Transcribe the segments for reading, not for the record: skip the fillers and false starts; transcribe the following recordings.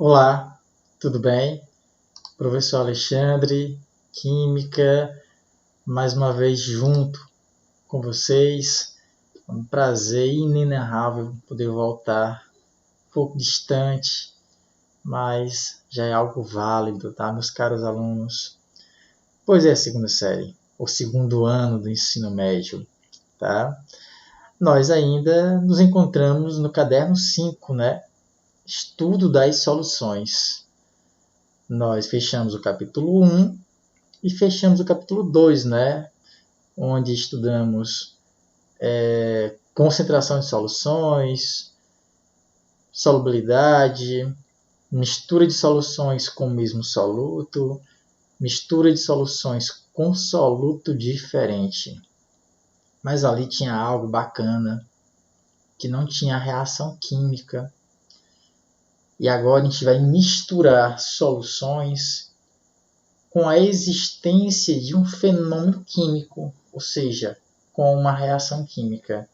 Olá, tudo bem? Professor Alexandre, Química, mais uma vez junto com vocês. É um prazer inenarrável poder voltar, um pouco distante, mas já é algo válido, tá, meus caros alunos? Pois é, segunda série, o segundo ano do ensino médio, tá? Nós ainda nos encontramos no caderno 5, né? Estudo das soluções. Nós fechamos o capítulo 1 e fechamos o capítulo 2, né? Onde estudamos concentração de soluções, solubilidade, mistura de soluções com o mesmo soluto, mistura de soluções com soluto diferente. Mas ali tinha algo bacana, que não tinha reação química. E agora a gente vai misturar soluções com a existência de um fenômeno químico, ou seja, com uma reação química.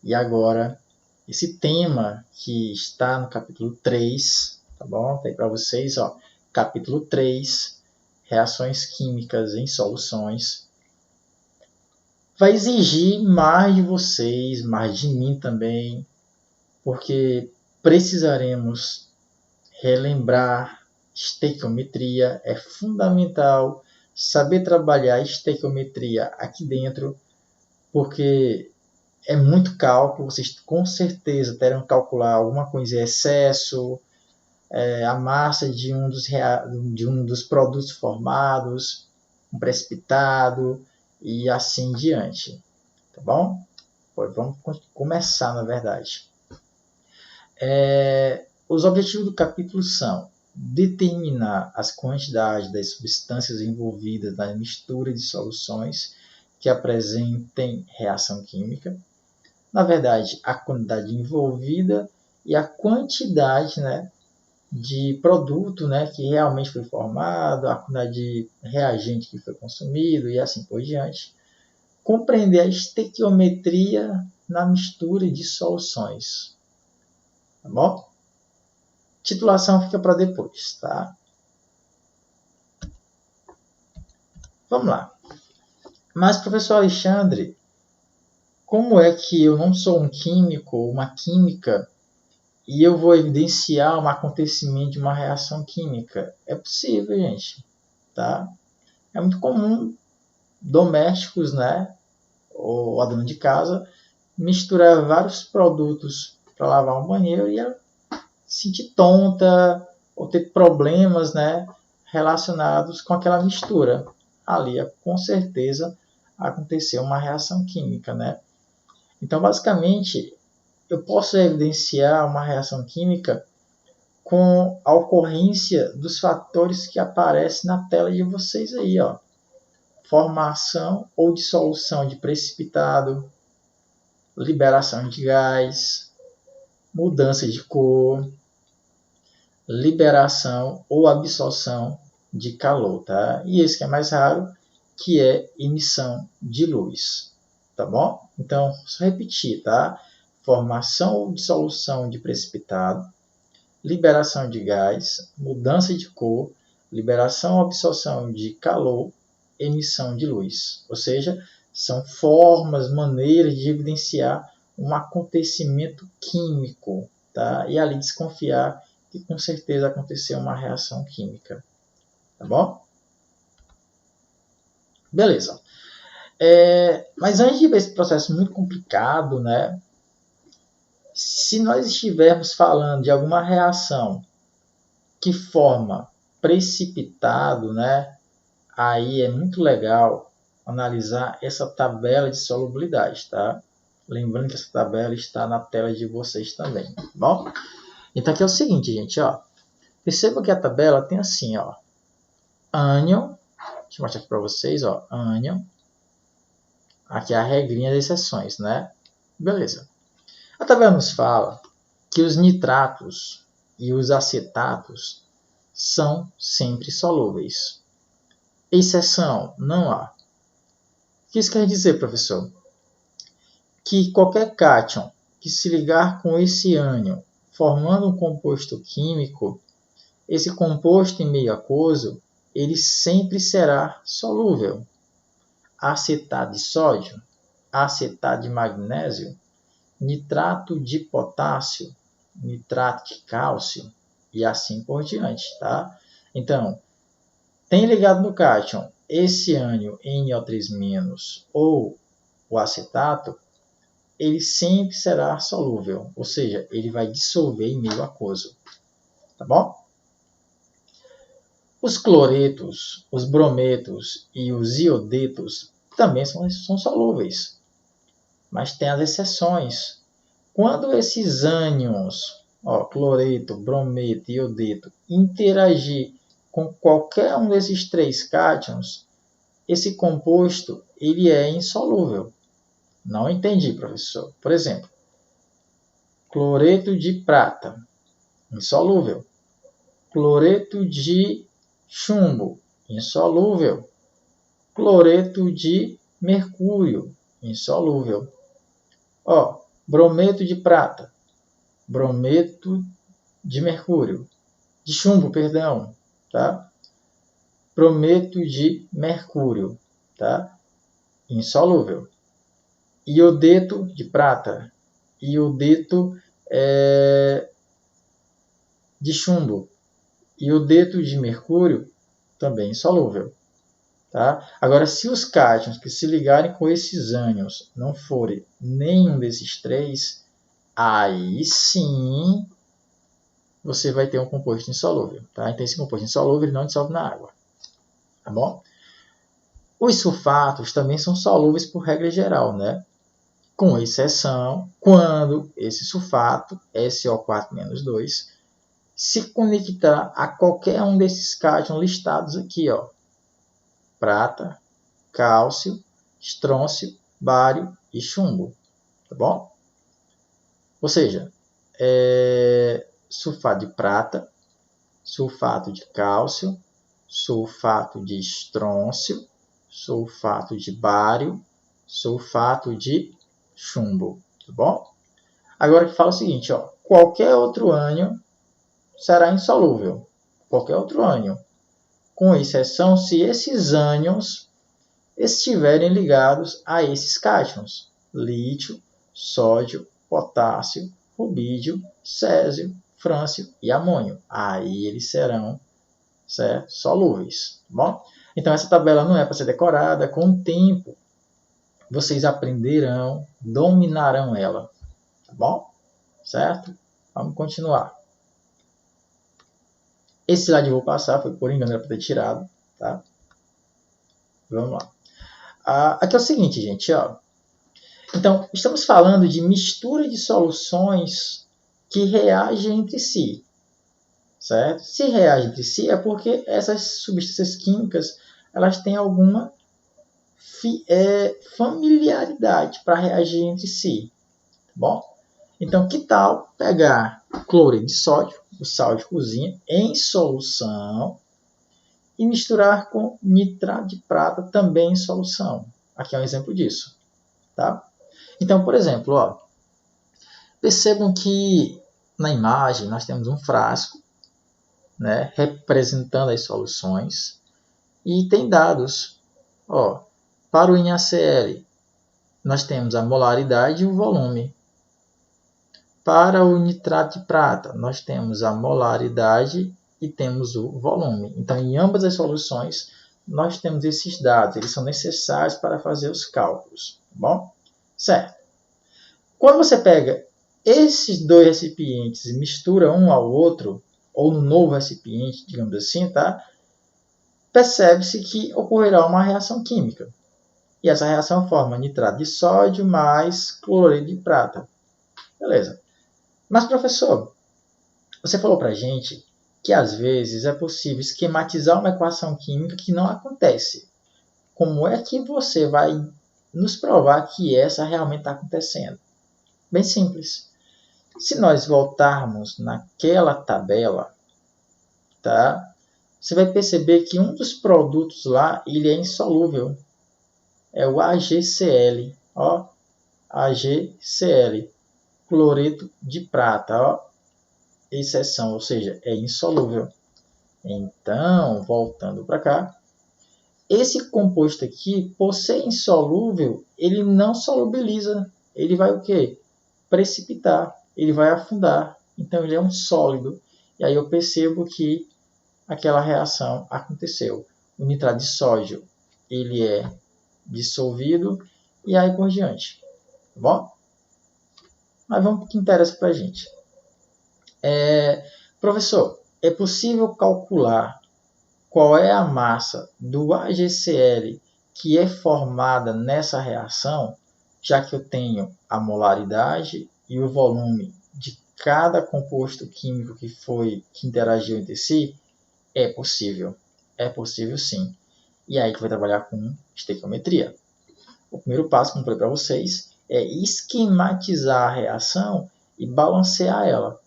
E agora, esse tema que está no capítulo 3, tá bom? Tá aí para vocês, ó. Capítulo 3, reações químicas em soluções. Vai exigir mais de vocês, mais de mim também, porque precisaremos relembrar estequiometria. É fundamental saber trabalhar estequiometria aqui dentro, porque é muito cálculo, vocês com certeza terão que calcular alguma coisa em excesso, a massa de um dos produtos formados, um precipitado e assim diante. Tá bom? Pois vamos começar, na verdade. Os objetivos do capítulo são determinar as quantidades das substâncias envolvidas na mistura de soluções que apresentem reação química. Na verdade, a quantidade envolvida e a quantidade, né, de produto, né, que realmente foi formado, a quantidade de reagente que foi consumido e assim por diante. Compreender a estequiometria na mistura de soluções. Tá bom? Titulação fica para depois, tá? Vamos lá. Mas, professor Alexandre, como é que eu não sou um químico ou uma química e eu vou evidenciar um acontecimento de uma reação química? É possível, gente, tá? É muito comum domésticos, né, ou a dona de casa, misturar vários produtos para lavar um banheiro e ela sentir tonta ou ter problemas, né, relacionados com aquela mistura. Ali, com certeza, aconteceu uma reação química, né? Então, basicamente, eu posso evidenciar uma reação química com a ocorrência dos fatores que aparecem na tela de vocês aí, ó. Formação ou dissolução de precipitado, liberação de gás, mudança de cor, liberação ou absorção de calor, tá? E esse que é mais raro, que é emissão de luz, tá bom? Então, só repetir, tá? Formação ou dissolução de precipitado, liberação de gás, mudança de cor, liberação ou absorção de calor, emissão de luz. Ou seja, são formas, maneiras de evidenciar um acontecimento químico, tá? E ali desconfiar que com certeza aconteceu uma reação química. Tá bom? Beleza. Mas antes de ver esse processo muito complicado, né? Se nós estivermos falando de alguma reação que forma precipitado, né? Aí é muito legal analisar essa tabela de solubilidade, tá? Lembrando que essa tabela está na tela de vocês também, tá bom? Então aqui é o seguinte, gente, ó. Perceba que a tabela tem assim, ó. Ânion, deixa eu mostrar aqui para vocês, ó. Ânion. Aqui é a regrinha das exceções, né? Beleza. A tabela nos fala que os nitratos e os acetatos são sempre solúveis. Exceção, não há. O que isso quer dizer, professor? Que qualquer cátion que se ligar com esse ânion formando um composto químico, esse composto em meio aquoso, ele sempre será solúvel. Acetato de sódio, acetato de magnésio, nitrato de potássio, nitrato de cálcio e assim por diante, tá? Então, tem ligado no cátion esse ânion NO3- ou o acetato, ele sempre será solúvel, ou seja, ele vai dissolver em meio aquoso, tá bom? Os cloretos, os brometos e os iodetos também são solúveis, mas tem as exceções. Quando esses ânions, cloreto, brometo e iodeto, interagir com qualquer um desses três cátions, esse composto ele é insolúvel. Não entendi, professor. Por exemplo, cloreto de prata, insolúvel. Cloreto de chumbo, insolúvel. Cloreto de mercúrio, insolúvel. Brometo de prata, brometo de mercúrio, de chumbo, perdão, tá? Brometo de mercúrio, tá? Insolúvel. Iodeto de prata, iodeto de chumbo, iodeto de mercúrio, também insolúvel. Tá? Agora, se os cátions que se ligarem com esses ânions não forem nenhum desses três, aí sim você vai ter um composto insolúvel. Tá? Então, esse composto insolúvel ele não dissolve na água. Tá bom? Os sulfatos também são solúveis por regra geral, né? Com exceção quando esse sulfato, SO4-2, se conectar a qualquer um desses cátions listados aqui, prata, cálcio, estrôncio, bário e chumbo, tá bom? Ou seja, sulfato de prata, sulfato de cálcio, sulfato de estrôncio, sulfato de bário, sulfato de chumbo, tá bom? Agora que fala o seguinte, qualquer outro ânion será insolúvel, qualquer outro ânion, com exceção se esses ânions estiverem ligados a esses cátions, lítio, sódio, potássio, rubídio, césio, frâncio e amônio. Aí eles serão, certo, solúveis. Tá bom? Então essa tabela não é para ser decorada, com o tempo vocês aprenderão, dominarão ela. Tá bom? Certo? Vamos continuar. Esse slide eu vou passar, foi por engano, era para ter tirado. Tá? Vamos lá. Aqui é o seguinte, gente. Então, estamos falando de mistura de soluções que reagem entre si. Certo? Se reagem entre si é porque essas substâncias químicas elas têm alguma familiaridade para reagir entre si. Tá bom? Então, que tal pegar cloreto de sódio, o sal de cozinha, em solução e misturar com nitrato de prata também em solução. Aqui é um exemplo disso. Tá? Então, por exemplo, percebam que na imagem nós temos um frasco, né, representando as soluções e tem dados. Para o NaCl, nós temos a molaridade e o volume. Para o nitrato de prata, nós temos a molaridade e temos o volume. Então, em ambas as soluções, nós temos esses dados. Eles são necessários para fazer os cálculos. Tá bom? Certo. Quando você pega esses dois recipientes e mistura um ao outro, ou no novo recipiente, digamos assim, tá? Percebe-se que ocorrerá uma reação química. E essa reação forma nitrato de sódio mais cloreto de prata. Beleza. Mas, professor, você falou para a gente que às vezes é possível esquematizar uma equação química que não acontece. Como é que você vai nos provar que essa realmente está acontecendo? Bem simples. Se nós voltarmos naquela tabela, tá? Você vai perceber que um dos produtos lá ele é insolúvel. É o AgCl. AgCl. Cloreto de prata. exceção, ou seja, é insolúvel. Então, voltando para cá, esse composto aqui, por ser insolúvel, ele não solubiliza. Ele vai o quê? Precipitar, ele vai afundar. Então, ele é um sólido. E aí eu percebo que aquela reação aconteceu. O nitrato de sódio, ele é dissolvido e aí por diante. Tá bom? Mas vamos para o que interessa para a gente. Professor, é possível calcular qual é a massa do AgCl que é formada nessa reação, já que eu tenho a molaridade e o volume de cada composto químico que interagiu entre si? É possível sim. E aí que vai trabalhar com estequiometria. O primeiro passo, como eu falei para vocês, é esquematizar a reação e balancear ela.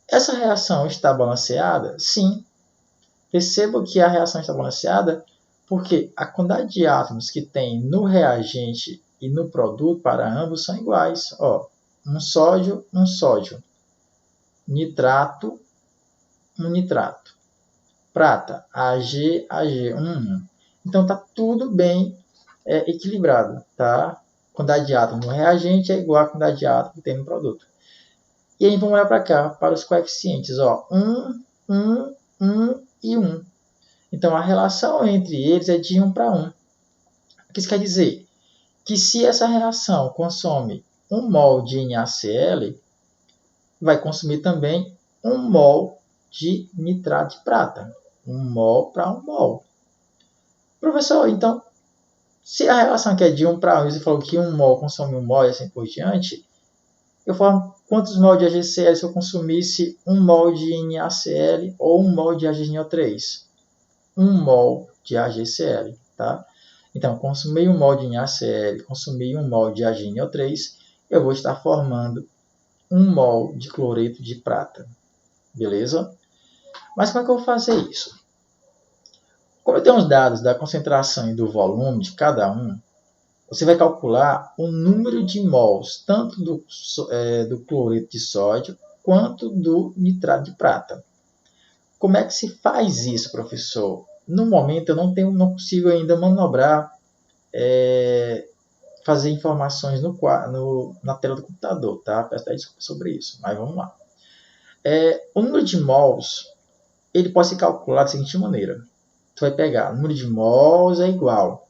Essa reação está balanceada? Sim. Perceba que a reação está balanceada porque a quantidade de átomos que tem no reagente e no produto para ambos são iguais. Ó, um sódio. Nitrato, um nitrato. Prata, Ag. Então está tudo bem equilibrado. Tá? A quantidade de átomos no reagente é igual à quantidade de átomos que tem no produto. E aí vamos olhar para cá, para os coeficientes. Ó, 1 e 1. Então, a relação entre eles é de 1 para 1. O que isso quer dizer? Que se essa reação consome 1 mol de NaCl, vai consumir também 1 mol de nitrato de prata. 1 mol para 1 mol. Professor, então, se a relação aqui é de 1 para 1, você falou que 1 mol consome 1 mol e assim por diante, eu formo quantos mol de AgCl se eu consumisse 1 mol de NaCl ou 1 mol de HNO3? 1 mol de AgCl, tá? Então, consumir 1 mol de NaCl, consumir 1 mol de HNO3, eu vou estar formando 1 mol de cloreto de prata. Beleza? Mas como é que eu vou fazer isso? Como eu tenho os dados da concentração e do volume de cada um, você vai calcular o número de mols, tanto do cloreto de sódio, quanto do nitrato de prata. Como é que se faz isso, professor? No momento, eu não consigo ainda manobrar, fazer informações na tela do computador, tá? Peço até desculpa sobre isso, mas vamos lá. O número de mols, ele pode ser calculado da seguinte maneira. Tu vai pegar, o número de mols é igual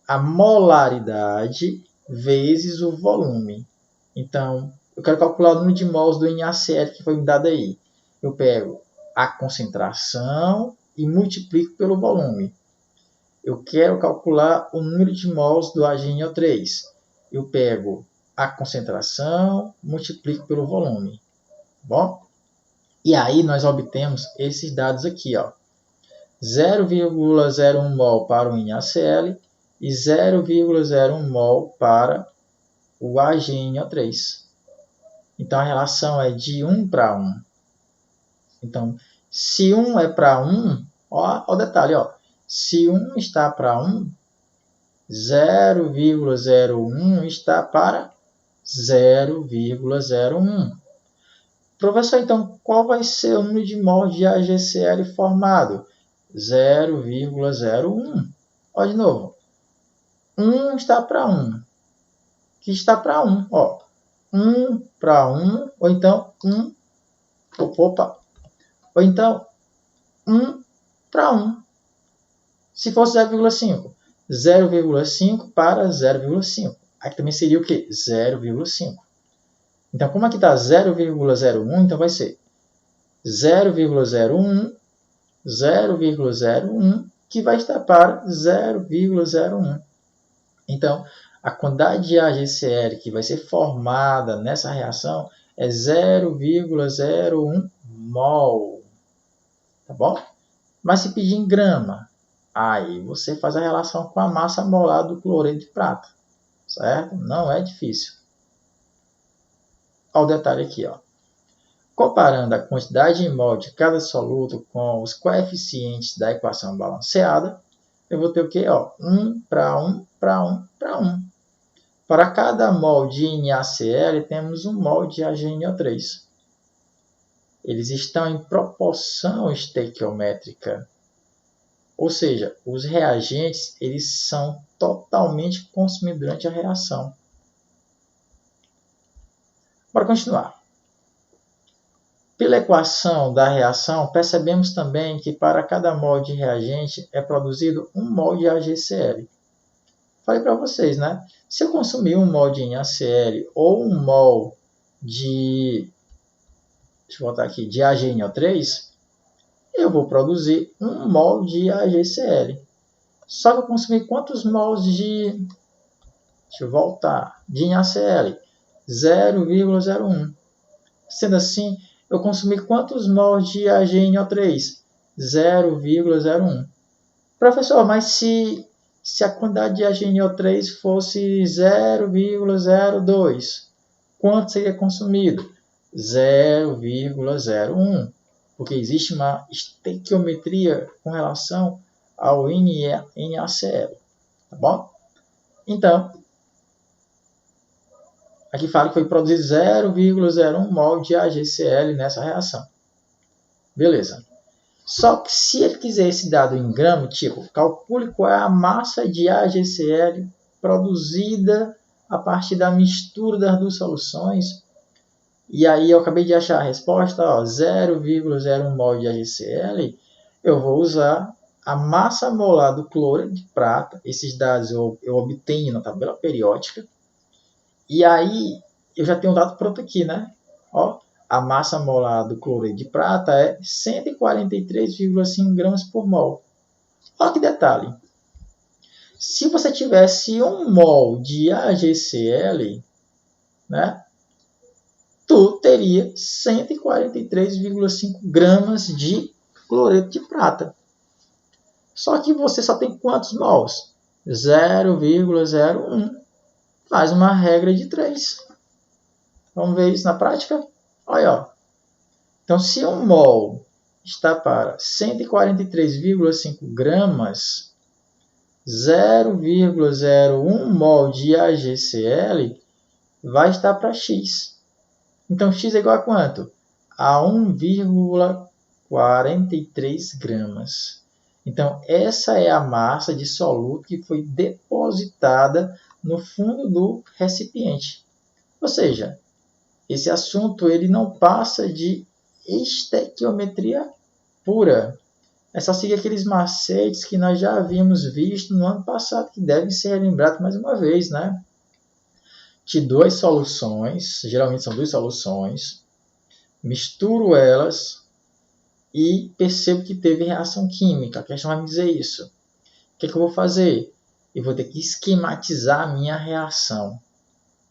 a molaridade vezes o volume. Então, eu quero calcular o número de mols do NaCl que foi me dado aí. Eu pego a concentração e multiplico pelo volume. Eu quero calcular o número de mols do HNO3. Eu pego a concentração, multiplico pelo volume. Bom? E aí nós obtemos esses dados aqui, ó. 0,01 mol para o NaCl e 0,01 mol para o HNO3. Então a relação é de 1 para 1. Então, se 1 é para 1, ó o detalhe, ó. Se 1 está para 1, 0,01 está para 0,01. Professor, então, qual vai ser o número de mols de AgCl formado? 0,01. Olha de novo. 1 está para 1. Que está para 1. Ó. 1 para 1, ou então 1. Ou então 1 para 1. Se fosse 0,5. 0,5 para 0,5. Aqui também seria o quê? 0,5. Então, como aqui está 0,01, então vai ser 0,01, 0,01, que vai estar para 0,01. Então, a quantidade de AgCl que vai ser formada nessa reação é 0,01 mol. Tá bom? Mas se pedir em grama, aí você faz a relação com a massa molar do cloreto de prata. Certo? Não é difícil. Olha o detalhe aqui, ó. Comparando a quantidade em mol de cada soluto com os coeficientes da equação balanceada, eu vou ter o quê? 1 para 1 para 1 para 1. Para cada mol de NaCl, temos 1 mol de HNO3. eles estão em proporção estequiométrica. Ou seja, os reagentes eles são totalmente consumidos durante a reação. Bora continuar. Pela equação da reação, percebemos também que para cada mol de reagente é produzido 1 mol de AgCl. Falei para vocês, né? Se eu consumir 1 mol de NaCl ou 1 mol de, deixa eu voltar aqui, de AgNO3, eu vou produzir 1 mol de AgCl. Só que eu consumi quantos mols de, deixa eu voltar, de NaCl? 0,01. Sendo assim, eu consumi quantos mols de AgNO3? 0,01. Professor, mas se a quantidade de AgNO3 fosse 0,02, quanto seria consumido? 0,01. Porque existe uma estequiometria com relação ao NaCl. Tá bom? Então, aqui fala que foi produzido 0,01 mol de AgCl nessa reação. Beleza. Só que se ele quiser esse dado em grama, tipo, calcule qual é a massa de AgCl produzida a partir da mistura das duas soluções. E aí eu acabei de achar a resposta, 0,01 mol de AgCl, eu vou usar a massa molar do cloreto de prata. Esses dados eu obtenho na tabela periódica. E aí, eu já tenho um dado pronto aqui, né? Ó, a massa molar do cloreto de prata é 143,5 gramas por mol. Olha que detalhe. Se você tivesse 1 mol de AgCl, né? Tu teria 143,5 gramas de cloreto de prata. Só que você só tem quantos mols? 0,01. Faz uma regra de 3. Vamos ver isso na prática? Olha, ó. Então, se 1 mol está para 143,5 gramas, 0,01 mol de AgCl vai estar para X. Então, X é igual a quanto? A 1,43 gramas. Então, essa é a massa de soluto que foi depositada no fundo do recipiente. Ou seja, esse assunto ele não passa de estequiometria pura. É só seguir aqueles macetes que nós já havíamos visto no ano passado, que devem ser lembrados mais uma vez, né? De duas soluções, geralmente são duas soluções, misturo elas e percebo que teve reação química. A questão vai me dizer isso. O que eu vou fazer? Eu vou ter que esquematizar a minha reação.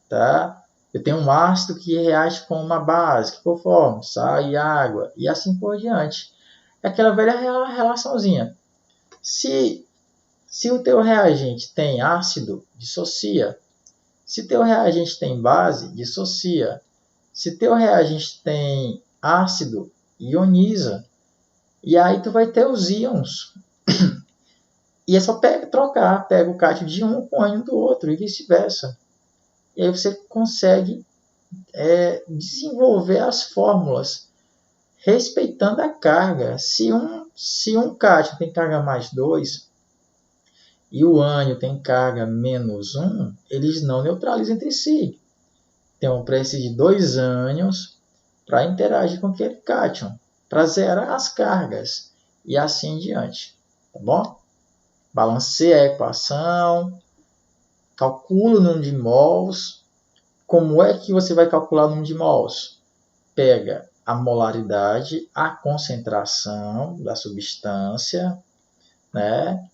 Tá? Eu tenho um ácido que reage com uma base, que por forma sal e água, e assim por diante. É aquela velha relaçãozinha. Se o teu reagente tem ácido, dissocia. Se teu reagente tem base, dissocia. Se teu reagente tem ácido, ioniza. E aí tu vai ter os íons. E é só trocar. Pega o cátion de um com o ânion do outro e vice-versa. E aí você consegue desenvolver as fórmulas respeitando a carga. Se um cátion tem carga mais 2 e o ânion tem carga menos 1, eles não neutralizam entre si. Então, precisa de 2 ânions para interagir com aquele cátion, para zerar as cargas e assim em diante. Tá bom? Balanceia a equação, calcula o número de mols. Como é que você vai calcular o número de mols? Pega a molaridade, a concentração da substância, né?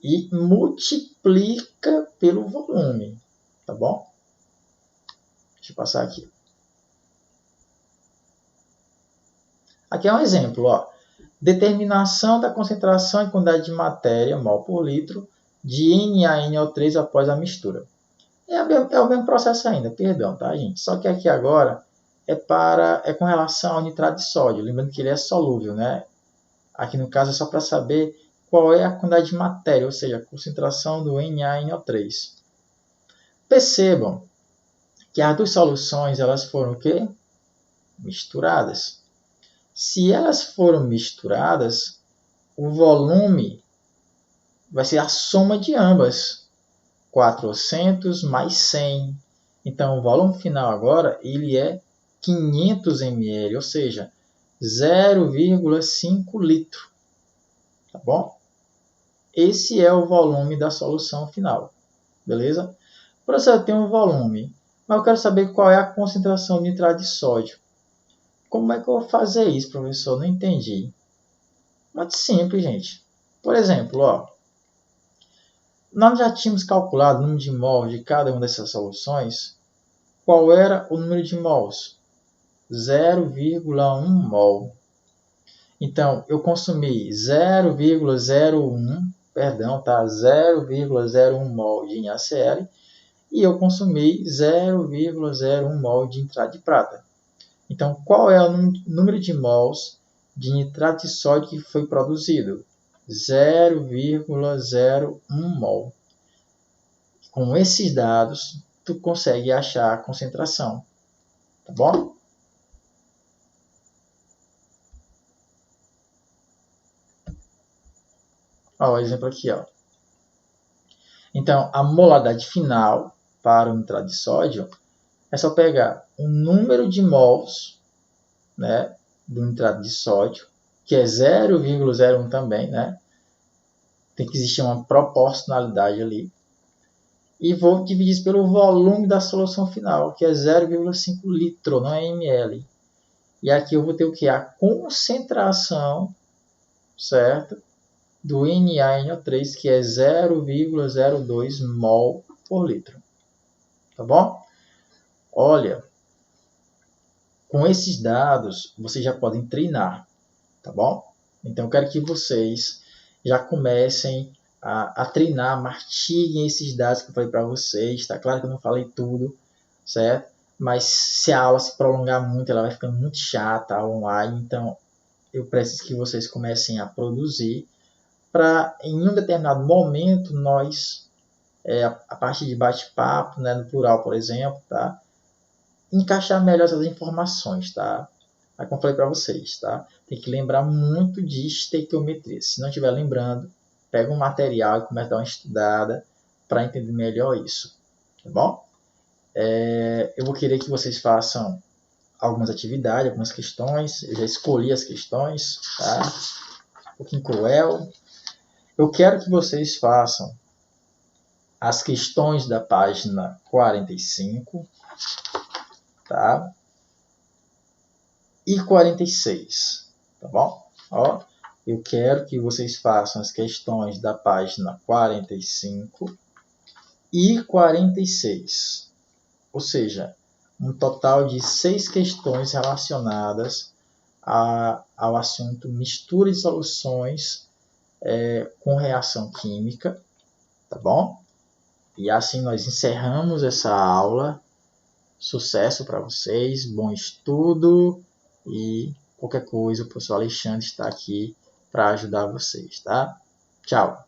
E multiplica pelo volume, tá bom? Deixa eu passar aqui. Aqui é um exemplo, ó. Determinação da concentração e quantidade de matéria, mol por litro, de NaNO3 após a mistura. É o mesmo processo ainda, perdão, tá, gente? Só que aqui agora é com relação ao nitrato de sódio. Lembrando que ele é solúvel, né? Aqui no caso é só para saber qual é a quantidade de matéria, ou seja, a concentração do NaNO3. Percebam que as duas soluções elas foram o quê? Misturadas. Se elas foram misturadas, o volume vai ser a soma de ambas. 400 mais 100. Então, o volume final agora ele é 500 ml, ou seja, 0,5 litro. Tá bom? Esse é o volume da solução final. Beleza? O professor tem um volume, mas eu quero saber qual é a concentração de nitrato de sódio. Como é que eu vou fazer isso, professor? Não entendi. Muito simples, gente. Por exemplo, ó, nós já tínhamos calculado o número de mols de cada uma dessas soluções. Qual era o número de mols? 0,1 mol. Então, eu consumi 0,01 mol de NaCl e eu consumi 0,01 mol de nitrato de prata. Então, qual é o número de mols de nitrato de sódio que foi produzido? 0,01 mol. Com esses dados, tu consegue achar a concentração. Tá bom? Ó, o exemplo aqui, ó. Então, a molaridade final para o nitrato de sódio é só pegar o número de mols, né, do nitrato de sódio, que é 0,01 também, né? Tem que existir uma proporcionalidade ali. E vou dividir isso pelo volume da solução final, que é 0,5 litro, não é ml. E aqui eu vou ter o que? A concentração, certo? Do NaNO3, que é 0,02 mol por litro. Tá bom? Olha, com esses dados, vocês já podem treinar, tá bom? Então, eu quero que vocês já comecem a treinar, mastiguem esses dados que eu falei para vocês. Tá claro que eu não falei tudo, certo? Mas se a aula se prolongar muito, ela vai ficando muito chata online. Então, eu preciso que vocês comecem a produzir para, em um determinado momento, nós, a partir de bate-papo, né, no plural, por exemplo, tá? Encaixar melhor essas informações, tá? Como eu falei para vocês, tá? Tem que lembrar muito de estequiometria. Se não estiver lembrando, pega um material e começa a dar uma estudada para entender melhor isso, tá bom? Eu vou querer que vocês façam algumas atividades, algumas questões. Eu já escolhi as questões, tá? Um pouquinho cruel. Eu quero que vocês façam as questões da página 45, tá? E 46, tá bom? Ó, eu quero que vocês façam as questões da página 45 e 46. Ou seja, um total de 6 questões relacionadas ao assunto mistura de soluções com reação química, tá bom? E assim nós encerramos essa aula. Sucesso para vocês, bom estudo e qualquer coisa, o professor Alexandre está aqui para ajudar vocês, tá? Tchau!